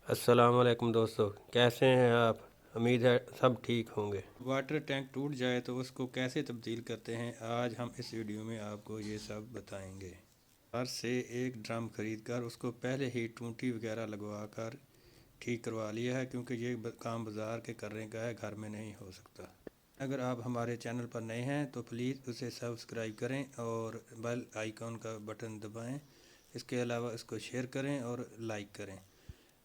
अस्सलाम वालेकुम दोस्तों, कैसे हैं आप? उम्मीद है सब ठीक होंगे। वाटर टैंक टूट जाए तो उसको कैसे तब्दील करते हैं, आज हम इस वीडियो में आपको ये सब बताएंगे। बाहर से एक ड्रम खरीद कर उसको पहले ही टूटी वगैरह लगवा कर ठीक करवा लिया है, क्योंकि ये काम बाज़ार के करने का है, घर में नहीं हो सकता। अगर आप हमारे चैनल पर नए हैं तो प्लीज़ उसे सब्सक्राइब करें और बेल आइकॉन का बटन दबाएं। इसके अलावा इसको शेयर करें और लाइक करें।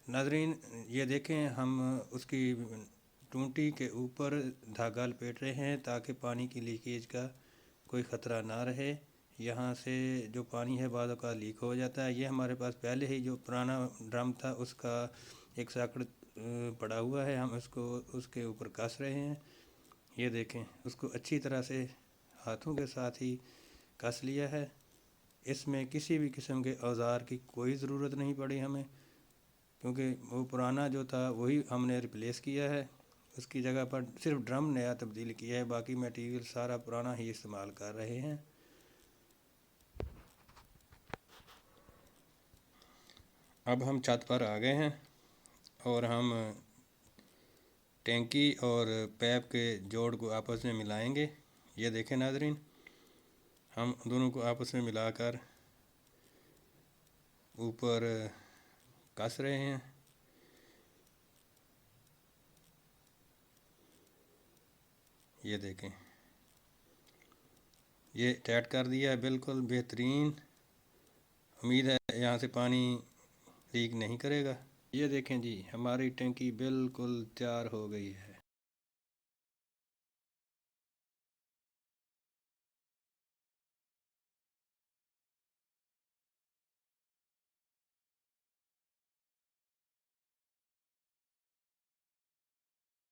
नाजरीन, ये देखें, हम उसकी टूटी के ऊपर धागा लपेट रहे हैं ताकि पानी की लीकेज का कोई ख़तरा ना रहे। यहाँ से जो पानी है बाद का लीक हो जाता है। ये हमारे पास पहले ही जो पुराना ड्रम था उसका एक साकड़ पड़ा हुआ है, हम उसको उसके ऊपर कस रहे हैं। ये देखें, उसको अच्छी तरह से हाथों के साथ ही कस लिया है। इसमें किसी भी किस्म के औज़ार की कोई ज़रूरत नहीं पड़ी हमें, क्योंकि वो पुराना जो था वही हमने रिप्लेस किया है। उसकी जगह पर सिर्फ ड्रम नया तब्दील किया है, बाकी मटेरियल सारा पुराना ही इस्तेमाल कर रहे हैं। अब हम छत पर आ गए हैं और हम टैंकी और पैप के जोड़ को आपस में मिलाएंगे। ये देखें नाजरीन, हम दोनों को आपस में मिलाकर ऊपर कस रहे हैं। ये देखें, ये टाइट कर दिया है, बिल्कुल बेहतरीन। उम्मीद है यहाँ से पानी लीक नहीं करेगा। ये देखें जी, हमारी टंकी बिल्कुल तैयार हो गई है।